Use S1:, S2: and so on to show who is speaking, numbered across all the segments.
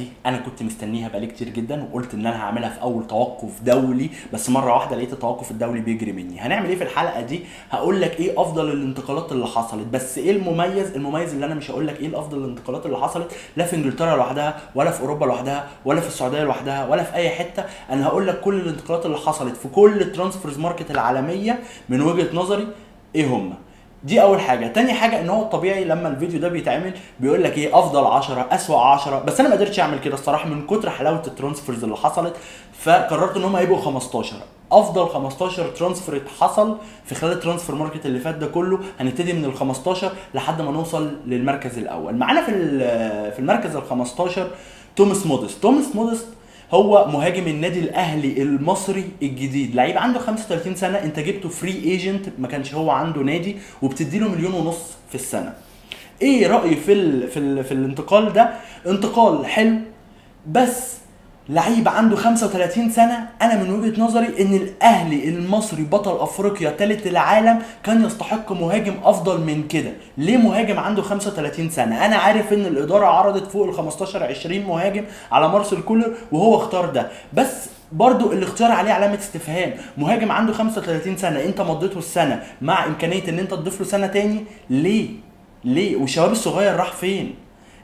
S1: دي انا كنت مستنيها بقالي كتير جدا، وقلت ان انا هعملها في اول توقف دولي، بس مره واحده لقيت التوقف الدولي بيجري مني. هنعمل ايه في الحلقه دي؟ هقول لك ايه افضل الانتقالات اللي حصلت، بس ايه المميز اللي انا مش هقول لك ايه الافضل الانتقالات اللي حصلت لا في انجلترا لوحدها ولا في اوروبا لوحدها ولا في السعوديه لوحدها ولا في اي حته. انا هقول لك كل الانتقالات اللي حصلت في كل الترانسفيرز ماركت العالميه من وجهه نظري ايه هم. دي اول حاجه. تاني حاجه ان هو الطبيعي لما الفيديو ده بيتعمل بيقول لك ايه افضل 10 اسوأ 10، بس انا ما قدرتش اعمل كده الصراحه من كتر حلاوه الترانسفيرز اللي حصلت، فقررت ان هم يبقوا 15 افضل 15 ترانسفير حصل في خلال الترانسفير ماركت اللي فات ده كله. هنبتدي من ال 15 لحد ما نوصل للمركز الاول. معانا في المركز ال 15 توماس موديست هو مهاجم النادي الاهلي المصري الجديد، لعيب عنده 35 سنه، انت جبته فري ايجنت، ما كانش هو عنده نادي، وبتديله 1.5 مليون في السنه. ايه رايي في الانتقال ده؟ انتقال حلو، بس لعيب عنده 35 سنة. انا من وجهة نظري ان الاهلي المصري بطل افريقيا ثالث العالم كان يستحق مهاجم افضل من كده. ليه مهاجم عنده 35 سنة؟ انا عارف ان الادارة عرضت فوق ال 15 20 مهاجم على مارسيل كولر وهو اختار ده، بس برضو الاختيار عليه علامة استفهام. مهاجم عنده 35 سنة انت مضيته السنة مع امكانية ان انت تضيف له سنة تاني، ليه والشباب الصغير راح فين؟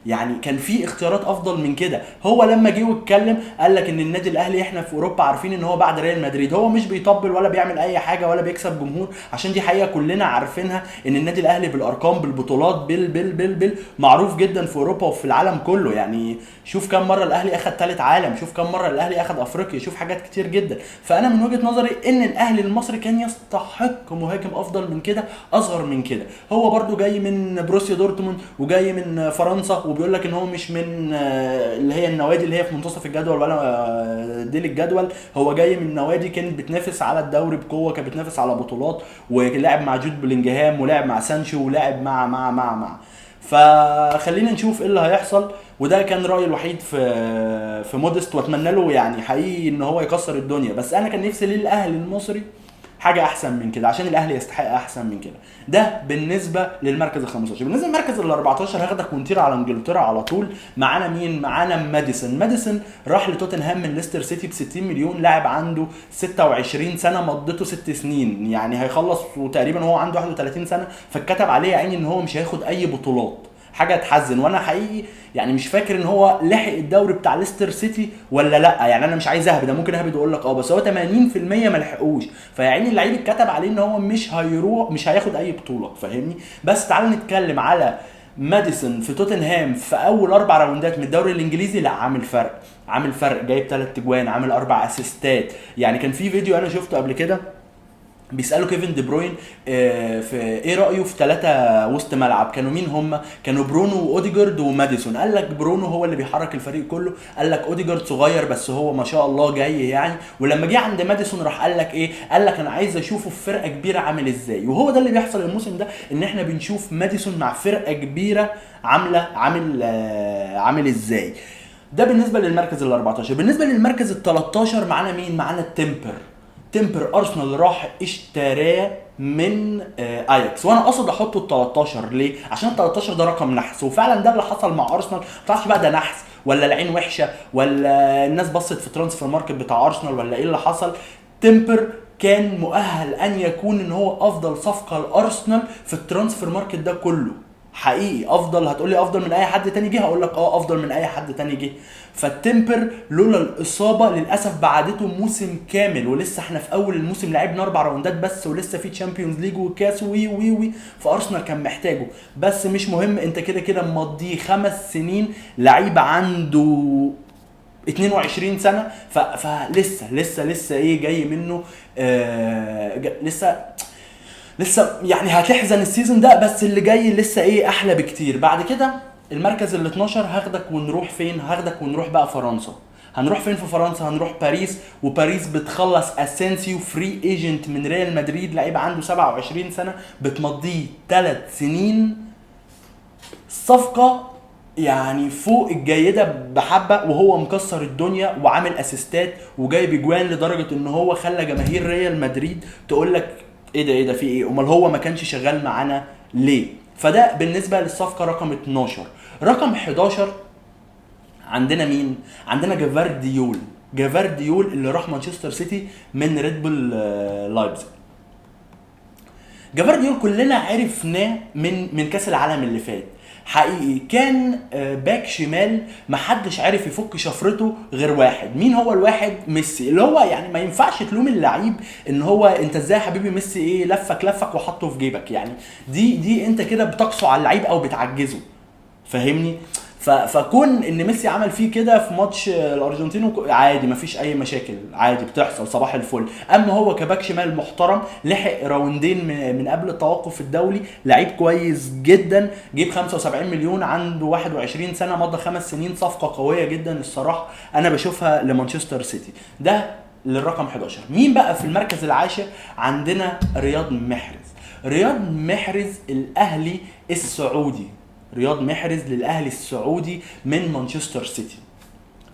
S1: يعني كان في اختيارات افضل من كده. هو لما جه واتكلم قال لك ان النادي الاهلي احنا في اوروبا عارفين ان هو بعد ريال مدريد، هو مش بيطبل ولا بيعمل اي حاجه ولا بيكسب جمهور، عشان دي حقيقه كلنا عارفينها ان النادي الاهلي بالارقام بالبطولات بال معروف جدا في اوروبا وفي العالم كله. يعني شوف كم مره الاهلي اخد ثالث عالم، شوف كم مره الاهلي اخد افريقيا، شوف حاجات كتير جدا. فانا من وجهه نظري ان الاهلي المصري كان يستحق مهاجم افضل من كده، اصغر من كده. هو برده جاي من بروسيا دورتموند وجاي من فرنسا، وبيقول لك ان هو مش من اللي هي النوادي اللي هي في منتصف الجدول ولا ديل الجدول، هو جاي من نوادي كانت بتنافس على الدوري بقوه، كانت بتنافس على بطولات، ولعب مع جود بلينجهام ولعب مع سانشو ولعب مع فخلينا نشوف ايه اللي هيحصل. وده كان رايي الوحيد في موديست، واتمنى له يعني حقيقي ان هو يكسر الدنيا، بس انا كان نفسي للاهلي المصري حاجه احسن من كده، عشان الاهلي يستحق احسن من كده. ده بالنسبه للمركز ال 15. بالنسبه للمركز ال 14 هاخدك ونطير على انجلترا على طول. معانا مين؟ معانا ماديسون راح لتوتنهام من ليستر سيتي ب 60 مليون، لاعب عنده 26 سنه، مضته 6 سنين، يعني هيخلص وتقريبا هو عنده 31 سنه، فاتكتب عليه عيني ان هو مش هياخد اي بطولات، حاجه تحزن. وانا حقيقي يعني مش فاكر ان هو لحق الدوري بتاع ليستر سيتي ولا لا، يعني انا مش عايز اهبد، ده ممكن اهبد واقول لك بس هو 80% ما لحقوش، فيعني اللعيب اتكتب عليه ان هو مش هيروح، مش هياخد اي بطوله، فاهمني؟ بس تعال نتكلم على ماديسون في توتنهام في اول 4 راوندات من الدوري الانجليزي. لا عامل فرق، جايب 3 اجوان، عامل 4 اسيستات. يعني كان في فيديو انا شفته قبل كده بيسالوا كيفن دي بروين في ايه رايه في 3 وسط ملعب، كانوا مين هم؟ كانوا برونو واوديجارد وماديسون. قال لك برونو هو اللي بيحرك الفريق كله، قال لك اوديجارد صغير بس هو ما شاء الله جاي يعني. ولما جه عند ماديسون راح قال لك ايه؟ قال لك انا عايز اشوفه في فرقه كبيره عامل ازاي. وهو ده اللي بيحصل الموسم ده، ان احنا بنشوف ماديسون مع فرقه كبيره عامل ازاي. ده بالنسبه للمركز ال 14. بالنسبه للمركز ال 13 معانا مين؟ معانا تمبر ارسنال راح اشتراه من اياكس. وانا قصد احطه ال 13 ليه؟ عشان ال 13 ده رقم نحس، وفعلا ده اللي حصل مع ارسنال. ما تعرفش بقى ده نحس ولا العين وحشه ولا الناس بصت في ترانسفير ماركت بتاع ارسنال ولا ايه اللي حصل. تمبر كان مؤهل ان يكون ان هو افضل صفقه لارسنال في الترانسفير ماركت ده كله، حقيقي افضل. هتقولي افضل من اي حد تاني جه، هقول لك افضل من اي حد تاني جه. فالتمبر لولا الاصابه للاسف بعدته موسم كامل، ولسه احنا في اول الموسم لعبنا 4 راوندات بس، ولسه في تشامبيونز ليج وكاس وي فارسنال كان محتاجه. بس مش مهم، انت كده كده مضيه 5 سنين، لعيب عنده 22 سنه، فلسه ايه جاي منه. لسه يعني هتحزن السيزون ده، بس اللي جاي لسه ايه احلى بكتير. بعد كده المركز ال 12 هاخدك ونروح فين؟ هاخدك ونروح بقى فرنسا. هنروح فين في فرنسا؟ هنروح باريس. وباريس بتخلص اسينسيو فري ايجنت من ريال مدريد، لعيب عنده 27 سنه، بتمضيه 3 سنين. صفقه يعني فوق الجيده بحبه، وهو مكسر الدنيا وعامل اسيستات وجايب اجوان لدرجه ان هو خلى جماهير ريال مدريد تقول لك ايه ده في ايه؟ امال هو ما كانش شغال معانا ليه؟ فده بالنسبه للصفقه رقم 12. رقم 11 عندنا مين؟ عندنا جافارديول. جافارديول اللي راح مانشستر سيتي من ريد بول لايبزيج. جافارديول كلنا عرفناه من كاس العالم اللي فات. حقيقي كان باك شمال محدش عارف يفك شفرته غير واحد. مين هو الواحد؟ ميسي. اللي هو يعني ما ينفعش تلوم اللعيب ان هو انت ازاي يا حبيبي ميسي ايه لفك وحطه في جيبك. يعني دي انت كده بتقسو على اللعيب او بتعجزه، فاهمني؟ فكون ان ميسي عمل فيه كده في ماتش الارجنتين عادي، مفيش اي مشاكل، عادي بتحصل، صباح الفل. اما هو كباك شمال محترم، لحق راوندين من قبل التوقف الدولي، لعيب كويس جدا، جيب 75 مليون، عنده 21 سنه، مضى 5 سنين، صفقه قويه جدا الصراحه انا بشوفها لمانشستر سيتي. ده للرقم 11. مين بقى في المركز العاشر؟ عندنا رياض محرز. رياض محرز الاهلي السعودي، رياض محرز للاهلي السعودي من مانشستر سيتي.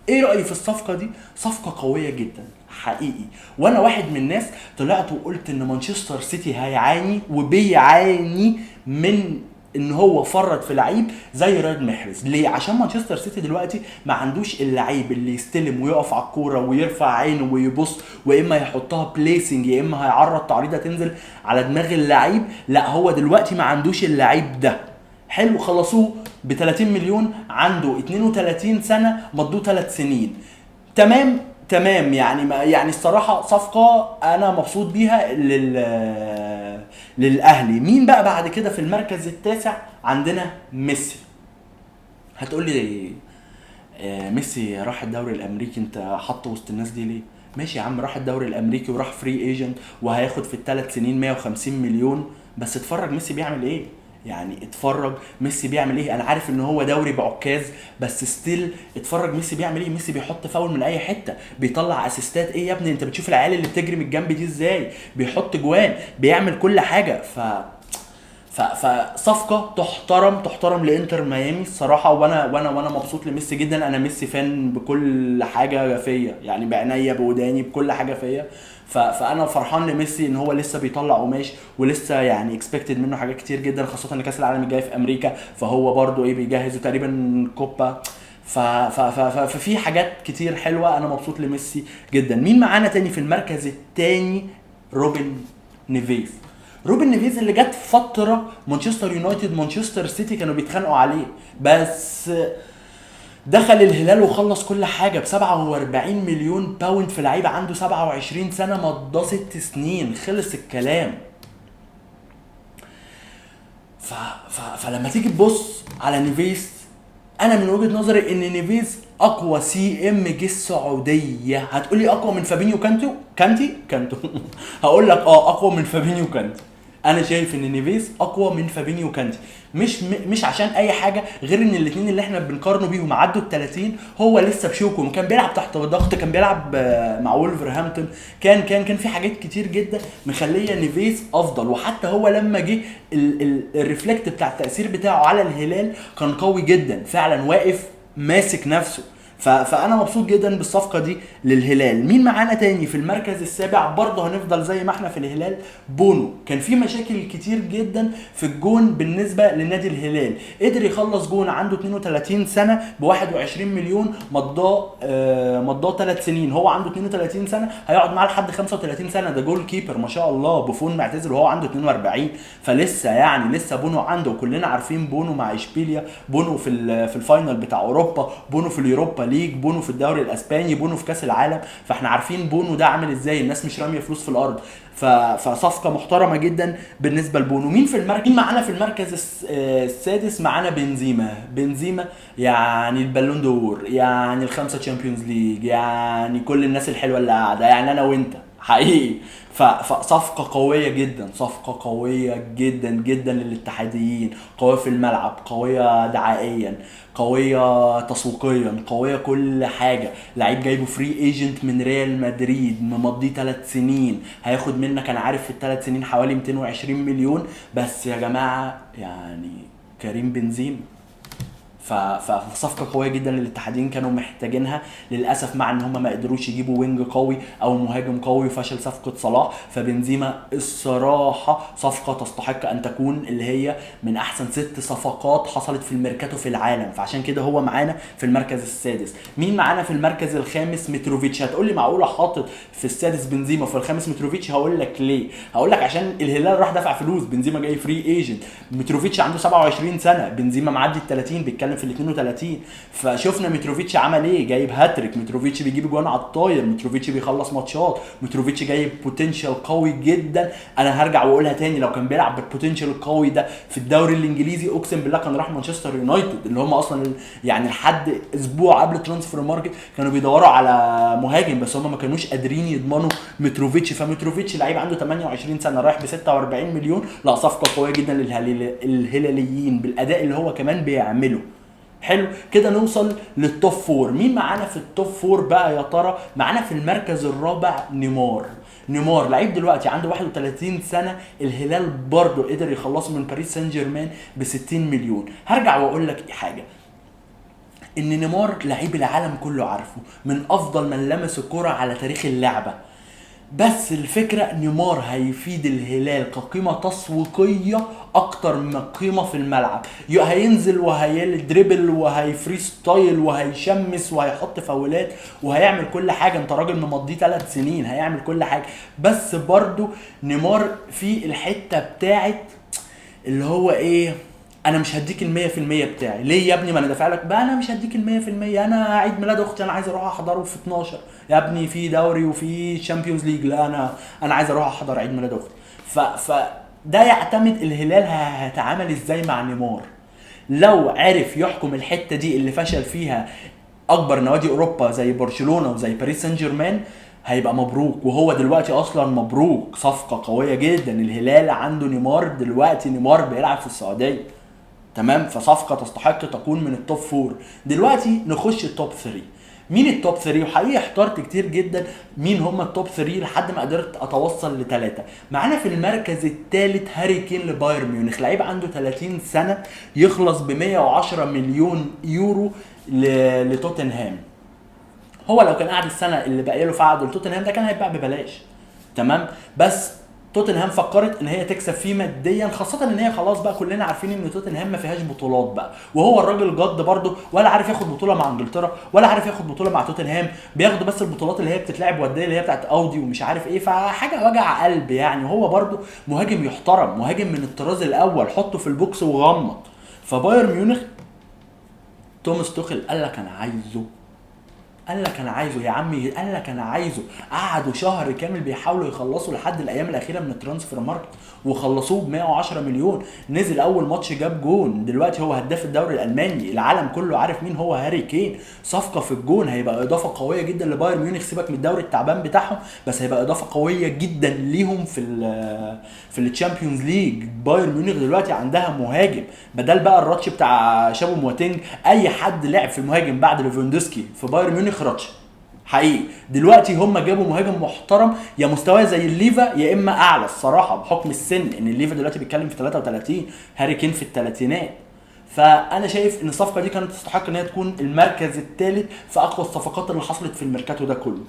S1: ايه رأيي في الصفقة دي؟ صفقة قوية جدا حقيقي. وانا واحد من الناس طلعت وقلت ان مانشستر سيتي هيعاني وبيعاني من ان هو فرط في لعيب زي رياض محرز. ليه؟ عشان مانشستر سيتي دلوقتي ما عندوش اللعيب اللي يستلم ويقف على الكوره ويرفع عينه ويبص، واما يحطها بليسنج يا اما هيعرض تعريضه تنزل على دماغ اللعيب. لا، هو دلوقتي ما عندوش اللعيب ده. حلو، خلصوه ب 30 مليون، عنده 32 سنه، مضوه 3 سنين. تمام يعني الصراحه صفقه انا مبسوط بيها للاهلي. مين بقى بعد كده في المركز التاسع؟ عندنا ميسي. هتقول لي ميسي راح الدوري الامريكي، انت حاطه وسط الناس دي ليه؟ ماشي يا عم، راح الدوري الامريكي وراح فري ايجنت وهياخد في ال3 سنين 150 مليون، بس اتفرج ميسي بيعمل ايه. يعني اتفرج ميسي بيعمل ايه. انا عارف ان هو دوري بعكاز، بس ستيل اتفرج ميسي بيعمل ايه. ميسي بيحط فاول من اي حته، بيطلع اسيستات. ايه يا ابني، انت بتشوف العيال اللي بتجري من الجنب دي ازاي، بيحط جوان، بيعمل كل حاجه. فصفقه تحترم لانتر ميامي الصراحه. وانا مبسوط لميسي جدا. انا ميسي فان بكل حاجه فيا، يعني بعينيا بوداني بكل حاجه فيا. فانا فرحان لميسي ان هو لسه بيطلع قماش، ولسه يعني اكسبكتد منه حاجات كتير جدا، خاصه ان كاس العالم الجاي في امريكا، فهو برضو بيجهزوا تقريبا كوبا. ففي حاجات كتير حلوه. انا مبسوط لميسي جدا. مين معانا تاني في المركز التاني؟ روبن نيفيز. روبن نيفيز اللي جت فتره مانشستر يونايتد مانشستر سيتي كانوا بيتخانقوا عليه، بس دخل الهلال وخلص كل حاجه ب 47 مليون باوند في لعيبه عنده 27 سنه، مضى 6 سنين، خلص الكلام. فلما تيجي تبص على نيفيز، انا من وجهه نظري ان نيفيز اقوى سي ام جه السعوديه. هتقولي اقوى من فابينيو كانتو هقول لك اقوى من فابينيو كانتي. انا شايف ان نيفيز اقوى من فابينيو كانتي، مش عشان اي حاجه غير ان الاثنين اللي احنا بنقارنه بيهم عدوا ال30. هو لسه بشوكه، كان بيلعب تحت ضغط، كان بيلعب مع وولفرهامبتون، كان في حاجات كتير جدا مخليه نيفيز افضل. وحتى هو لما جه الريفلكت بتاع التاثير بتاعه على الهلال كان قوي جدا فعلا، واقف ماسك نفسه. فانا مبسوط جدا بالصفقه دي للهلال. مين معانا تاني في المركز السابع؟ برضه هنفضل زي ما احنا في الهلال. بونو. كان في مشاكل كتير جدا في الجون بالنسبه لنادي الهلال، قدر يخلص جون عنده 32 سنه ب 21 مليون، مضاه 3 سنين. هو عنده 32 سنه، هيقعد معاه لحد 35 سنه. ده جول كيبر ما شاء الله. بوفون معتزل وهو عنده 42، فلسه يعني لسه بونو عنده. وكلنا عارفين بونو مع اشبيليا، بونو في الفاينل بتاع اوروبا، بونو في اليوروبا ليج، بونو في الدوري الاسباني، بونو في كاس العالم. فاحنا عارفين بونو ده عامل ازاي، الناس مش راميه فلوس في الارض. فصفقه محترمه جدا بالنسبه لبونو. مين معانا في المركز السادس؟ معانا بنزيما يعني البالون دور، يعني ال5 تشامبيونز ليج، يعني كل الناس الحلوه اللي قاعده، يعني انا وانت حقيقي. فصفقه قويه جدا للاتحاديين، قويه في الملعب، قويه دعائيا، قويه تسويقيا، قويه كل حاجه. لعيب جايبه فري ايجنت من ريال مدريد، ممضيه 3 سنين، هياخد منك انا عارف في ال3 سنين حوالي 220 مليون. بس يا جماعه يعني كريم بنزيما فصفقه قويه جدا الاتحادين كانوا محتاجينها. للاسف مع ان هم ما قدروش يجيبوا وينج قوي او مهاجم قوي وفشل صفقه صلاح، فبنزيما الصراحه صفقه تستحق ان تكون اللي هي من احسن 6 صفقات حصلت في الميركاتو في العالم. فعشان كده هو معانا في المركز السادس. مين معانا في المركز الخامس؟ متروفيتش. هتقول لي معقوله حاطط في السادس بنزيما وفي الخامس متروفيتش؟ هقول لك ليه. هقول لك عشان الهلال راح دفع فلوس، بنزيما جاي فري ايجنت، متروفيتش عنده 27 سنه، بنزيما معدي ال 30 بيتكلم في ال 32. فشفنا متروفيتش عمل ايه، جايب هاتريك، متروفيتش بيجيب جوان على الطاير، متروفيتش بيخلص ماتشات، متروفيتش جايب بوتنشال قوي جدا. انا هرجع واقولها تاني، لو كان بيلعب بالبوتنشال القوي ده في الدوري الانجليزي اقسم بالله كان راح مانشستر يونايتد، اللي هم اصلا يعني لحد اسبوع قبل ترانسفير ماركت كانوا بيدوروا على مهاجم، بس هم ما كانوش قادرين يضمنوا متروفيتش. فمتروفيتش لعيب عنده 28 سنه رايح ب 46 مليون، لا صفقه قويه جدا للهلاليين بالاداء اللي هو كمان بيعمله. حلو كده نوصل للتوب فور. مين معانا في التوب فور بقى يا ترى؟ معانا في المركز الرابع نيمار. نيمار لعيب دلوقتي عنده 31 سنه، الهلال برضه قدر يخلصه من باريس سان جيرمان ب 60 مليون. هرجع واقول لك حاجه، ان نيمار لعيب العالم كله عارفه، من افضل من لمس الكره على تاريخ اللعبه. بس الفكرة نيمار هيفيد الهلال كقيمة تسويقية اكتر من قيمة في الملعب. هينزل وهيدريبل وهيفري ستايل وهيشمس وهيحط فاولات وهيعمل كل حاجة. انت راجل ممضيه 3 سنين، هيعمل كل حاجة. بس برضو نيمار في الحتة بتاعت اللي هو ايه، انا مش هديك ال100% بتاعي. ليه يا ابني؟ ما انا دافع لك بقى، انا مش هديك ال100%. انا عيد ميلاد اختي انا عايز اروح احضره في 12 يا ابني، في دوري وفي تشامبيونز ليج، لا انا عايز اروح احضر عيد ميلاد اختي. ده يعتمد الهلال هيتعامل ازاي مع نيمار. لو عرف يحكم الحته دي اللي فشل فيها اكبر نوادي اوروبا زي برشلونه وزي باريس سان جيرمان، هيبقى مبروك. وهو دلوقتي اصلا مبروك، صفقه قويه جدا. الهلال عنده نيمار دلوقتي، نيمار بيلعب في السعوديه، تمام؟ فصفقه تستحق تكون من التوب فور. دلوقتي نخش التوب 3. مين التوب 3؟ وحقيقي احترت كتير جدا مين هم التوب 3 لحد ما قدرت اتوصل ل3. معانا في المركز الثالث هاري كين لبايرن ميونخ، لعيب عنده 30 سنه، يخلص ب 110 مليون يورو لتوتنهام. هو لو كان قاعد السنه اللي باقي له في عقده لتوتنهام ده كان هيتباع ببلاش، تمام؟ بس توتنهام فكرت ان هي تكسب فيه ماديا، خاصه ان هي خلاص بقى كلنا عارفين ان توتنهام ما فيهاش بطولات بقى، وهو الراجل جد برده، ولا عارف ياخد بطوله مع انجلترا ولا عارف ياخد بطوله مع توتنهام. بياخدوا بس البطولات اللي هي بتتلعب وديه اللي هي بتاعت اودي ومش عارف ايه، فحاجه وجع قلب يعني. هو برده مهاجم يحترم، مهاجم من الطراز الاول، حطه في البوكس وغمض. فبايرن ميونخ توماس توخيل قال لك انا عايزه، قال لك انا عايزه يا عمي، قال لك انا عايزه. قعدوا شهر كامل بيحاولوا يخلصوا لحد الايام الاخيره من الترانسفير ماركت، وخلصوه ب 110 مليون. نزل اول ماتش جاب جون، دلوقتي هو هداف الدوري الالماني، العالم كله عارف مين هو هاري كين. صفقه في الجون، هيبقى اضافه قويه جدا لبايرن ميونخ. سيبك من الدوري التعبان بتاعهم، بس هيبقى اضافه قويه جدا ليهم في التشامبيونز ليج. بايرن ميونخ دلوقتي عندها مهاجم بدل بقى الراتش بتاع شابو مواتينج. اي حد لعب في المهاجم بعد ليفاندوسكي في بايرن ميونخ راتش حقيقي. دلوقتي هم جابوا مهاجم محترم، يا مستواه زي الليفا يا اما اعلى الصراحه بحكم السن، ان الليفا دلوقتي بيتكلم في 33، هاري كين في الثلاثينات. فانا شايف ان الصفقه دي كانت تستحق ان هي تكون المركز الثالث في اقوى الصفقات اللي حصلت في الميركاتو ده كله.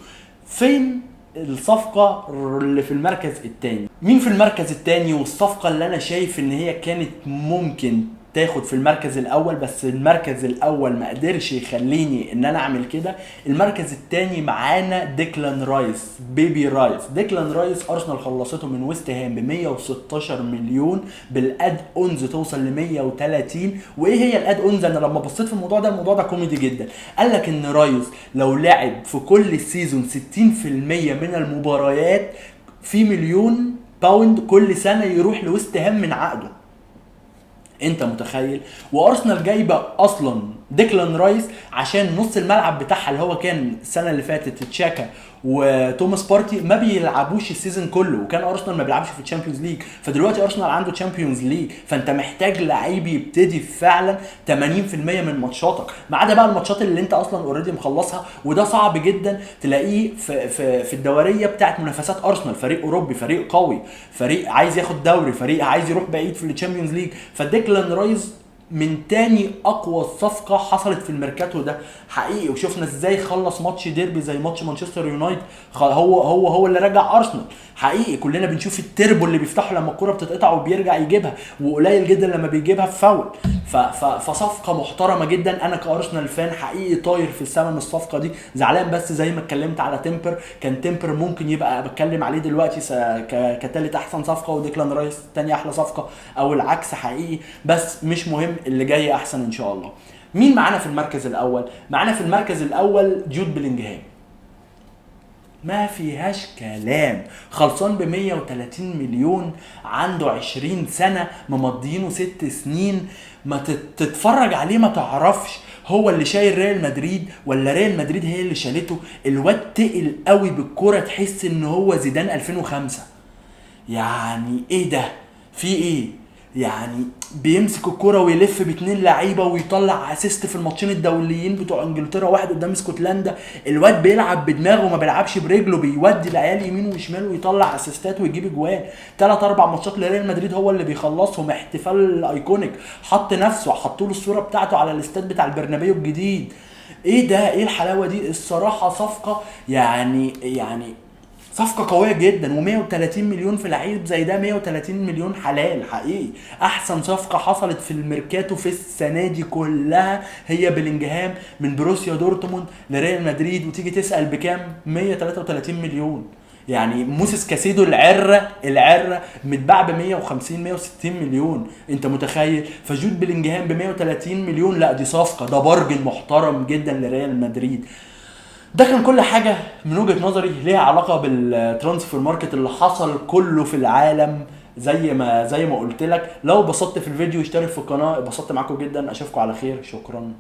S1: فين الصفقه اللي في المركز الثاني؟ مين في المركز الثاني والصفقه اللي انا شايف ان هي كانت ممكن تاخد في المركز الاول بس المركز الاول ما قدرش يخليني ان انا اعمل كده؟ المركز الثاني معانا ديكلان رايس، بيبي رايس. ديكلان رايس ارسنال خلصته من ويست هام ب 116 مليون، بالاد اونز توصل ل 130. وايه هي الاد اونز؟ انا لما بصيت في الموضوع ده كوميدي جدا. قال لك ان رايس لو لعب في كل السيزون 60% من المباريات في مليون باوند كل سنه يروح لويست هام من عقده. انت متخيل؟ وارسنال جايبه اصلا ديكلان رايس عشان نص الملعب بتاعها اللي هو كان السنه اللي فاتت تشاكا وتوماس بارتي ما بيلعبوش السيزون كله، وكان ارسنال ما بيلعبش في الشامبيونز ليج. فدلوقتي ارسنال عنده تشامبيونز ليج، فانت محتاج لعيب يبتدي فعلا 80% من ماتشاتك، ما عدا بقى الماتشات اللي انت اصلا اوريدي مخلصها، وده صعب جدا تلاقيه في الدوريه بتاعه منافسات ارسنال. فريق اوروبي، فريق قوي، فريق عايز ياخد دوري، فريق عايز يروح بعيد في الشامبيونز ليج. فديكلان رايس من تاني اقوى صفقه حصلت في الميركاتو ده حقيقي. وشفنا ازاي خلص ماتش ديربي زي ماتش مانشستر يونايتد، هو اللي رجع ارسنال حقيقي. كلنا بنشوف التربو اللي بيفتحه لما الكره بتتقطع وبيرجع يجيبها، وقليل جدا لما بيجيبها في فاول. فصفقه محترمه جدا. انا كارسنال فان حقيقي طاير في السما من الصفقه دي، زعلان بس زي ما اتكلمت على تمبر، كان تمبر ممكن يبقى بتكلم عليه دلوقتي كتالت احسن صفقه، وديكلان رايس تاني احلى صفقه او العكس حقيقي. بس مش مهم، اللي جاي احسن ان شاء الله. مين معانا في المركز الاول؟ معانا في المركز الاول جود بلينجهام، ما فيهاش كلام. خلصان ب 130 مليون، عنده 20 سنة، ممضينه 6 سنين. ما تتفرج عليه ما تعرفش هو اللي شايل ريال مدريد ولا ريال مدريد هي اللي شالته. الواد تقل قوي بالكرة، تحس ان هو زيدان 2005. يعني ايه ده؟ في ايه؟ يعني بيمسك الكرة ويلف باتنين لعيبه ويطلع اسيست في الماتشين الدوليين بتوع انجلترا، واحد قدام اسكتلندا. الواد بيلعب بدماغه ما بيلعبش برجله، بيودي العيال يمين وشمال ويطلع اسيستات ويجيب اجوان. 3-4 ماتشات لريال مدريد هو اللي بيخلصهم، احتفال ايكونيك. حط نفسه، حطوا له الصوره بتاعته على الاستاد بتاع البرنابيو الجديد. ايه ده؟ ايه الحلاوه دي؟ الصراحه صفقه يعني صفقة قوية جدا. و130 مليون في لعيب زي ده، 130 مليون حلال حقيقي. احسن صفقة حصلت في الميركاتو في السنة دي كلها هي بلينجهام من بروسيا دورتموند لريال مدريد. وتيجي تسأل بكام؟ 133 مليون. يعني موسيس كاسيدو العرة متباع ب 150 160 مليون، انت متخيل؟ فجود بلينجهام ب 130 مليون، لا دي صفقة، ده بارجن محترم جدا لريال مدريد. ده كان كل حاجة من وجهة نظري ليها علاقة بالترانسفير ماركت اللي حصل كله في العالم. زي ما قلت لك، لو بسطت في الفيديو اشترك في القناة. اتبسطت معاكم جدا، اشوفكم على خير، شكرا.